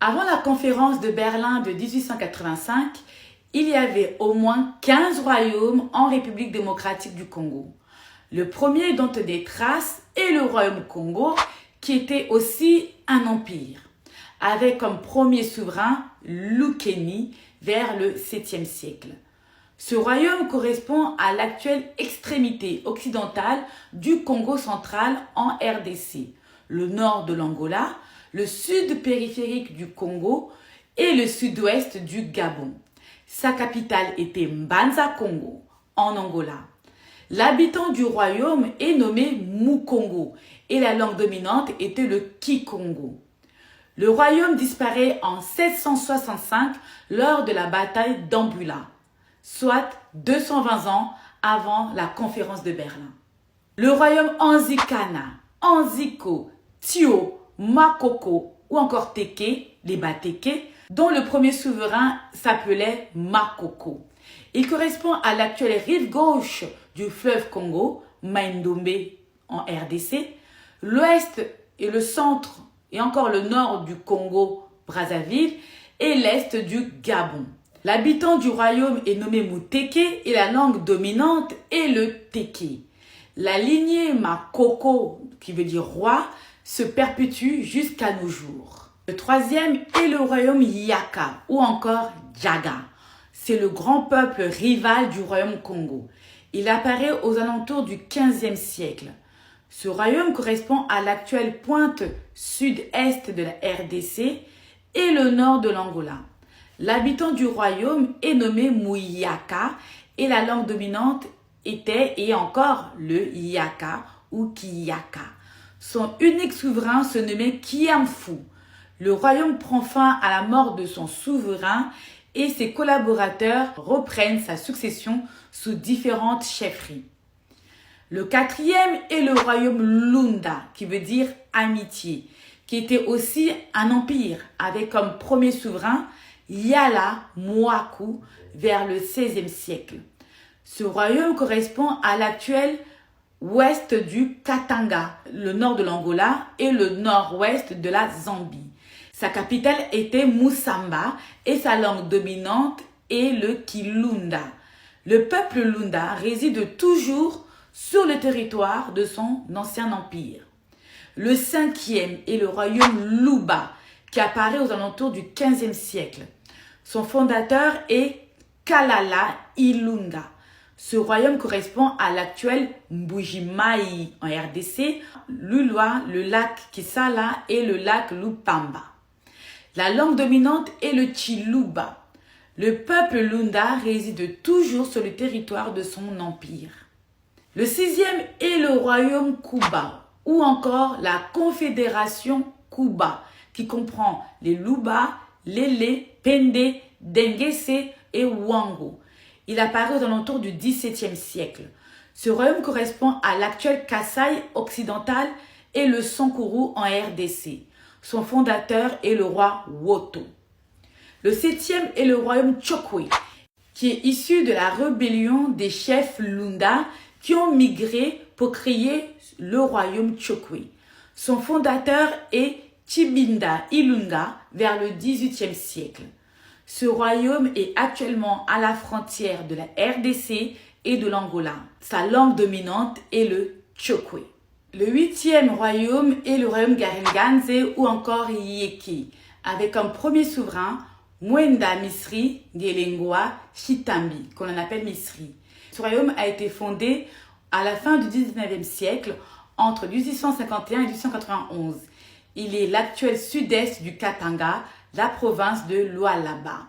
Avant la conférence de Berlin de 1885, il y avait au moins 15 royaumes en République démocratique du Congo. Le premier dont des traces est le royaume Congo, qui était aussi un empire, avec comme premier souverain Lukeni vers le 7e siècle. Ce royaume correspond à l'actuelle extrémité occidentale du Congo central en RDC, le nord de l'Angola, le sud périphérique du Congo et le sud-ouest du Gabon. Sa capitale était Mbanza-Congo, en Angola. L'habitant du royaume est nommé Mukongo et la langue dominante était le Kikongo. Le royaume disparaît en 765 lors de la bataille d'Ambula, soit 220 ans avant la conférence de Berlin. Le royaume Anzikana, Anziko, Tio, Makoko ou encore Teke, les Bateke, dont le premier souverain s'appelait Makoko. Il correspond à l'actuelle rive gauche du fleuve Congo, Mai-Ndombe en RDC, l'ouest et le centre et encore le nord du Congo, Brazzaville, et l'est du Gabon. L'habitant du royaume est nommé Muteke et la langue dominante est le Teke. La lignée Makoko, qui veut dire roi, se perpétue jusqu'à nos jours. Le troisième est le royaume Yaka ou encore Djaga. C'est le grand peuple rival du royaume Congo. Il apparaît aux alentours du 15e siècle. Ce royaume correspond à l'actuelle pointe sud-est de la RDC et le nord de l'Angola. L'habitant du royaume est nommé Muyaka et la langue dominante était et encore le Yaka ou Kiyaka. Son unique souverain se nommait Kiamfu. Le royaume prend fin à la mort de son souverain et ses collaborateurs reprennent sa succession sous différentes chefferies. Le quatrième est le royaume Lunda, qui veut dire amitié, qui était aussi un empire avec comme premier souverain Yala Mwaku vers le 16e siècle. Ce royaume correspond à l'actuel ouest du Katanga, le nord de l'Angola et le nord-ouest de la Zambie. Sa capitale était Musamba et sa langue dominante est le Kilunda. Le peuple Lunda réside toujours sur le territoire de son ancien empire. Le cinquième est le royaume Luba, qui apparaît aux alentours du 15e siècle. Son fondateur est Kalala Ilunga. Ce royaume correspond à l'actuel Mbuji-Mayi en RDC, Lulwa, le lac Kisala et le lac Lupamba. La langue dominante est le Chiluba. Le peuple Lunda réside toujours sur le territoire de son empire. Le sixième est le royaume Kuba, ou encore la confédération Kuba, qui comprend les Luba, Lele, Pende, Dengese et Wango. Il apparaît aux alentours du XVIIe siècle. Ce royaume correspond à l'actuel Kasaï occidental et le Sankuru en RDC. Son fondateur est le roi Woto. Le septième est le royaume Chokwe, qui est issu de la rébellion des chefs Lunda qui ont migré pour créer le royaume Chokwe. Son fondateur est Chibinda Ilunga vers le XVIIIe siècle. Ce royaume est actuellement à la frontière de la RDC et de l'Angola. Sa langue dominante est le Chokwe. Le huitième royaume est le royaume Garenganze ou encore Yeki, avec comme premier souverain Mwenda Misri Ngelengwa Chitambi, qu'on appelle Misri. Ce royaume a été fondé à la fin du 19e siècle, entre 1851 et 1891. Il est l'actuel sud-est du Katanga, la province de Lualaba.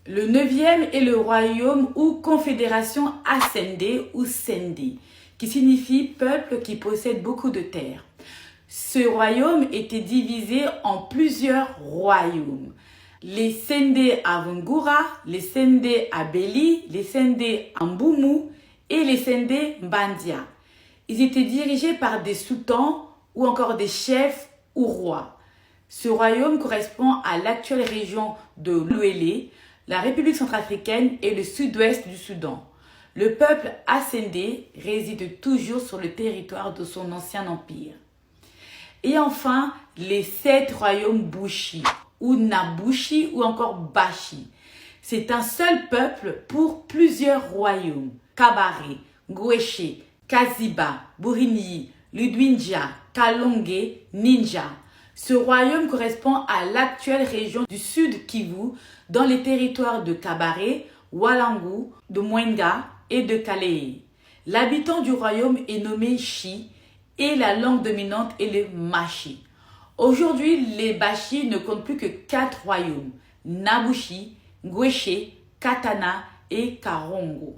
Le neuvième est le royaume ou confédération Asende ou Sende, qui signifie peuple qui possède beaucoup de terres. Ce royaume était divisé en plusieurs royaumes. Les Sende à Vungura, les Sende à Beli, les Sende à Mbumu et les Sende Mbandia. Ils étaient dirigés par des sultans ou encore des chefs ou rois. Ce royaume correspond à l'actuelle région de l'Ouélé, la République centrafricaine et le sud-ouest du Soudan. Le peuple Asende réside toujours sur le territoire de son ancien empire. Et enfin, les 7 royaumes Bushi, ou Nabushi ou encore Bashi. C'est un seul peuple pour plusieurs royaumes. Kabare, Ngweshe, Kaziba, Burinyi, Ludwinja, Kalonge, Ninja. Ce royaume correspond à l'actuelle région du sud Kivu dans les territoires de Kabare, Walangu, de Mwenga et de Kalehe. L'habitant du royaume est nommé Shi et la langue dominante est le Mashi. Aujourd'hui, les Bashi ne comptent plus que 4 royaumes, Nabushi, Ngweshe, Katana et Karongo.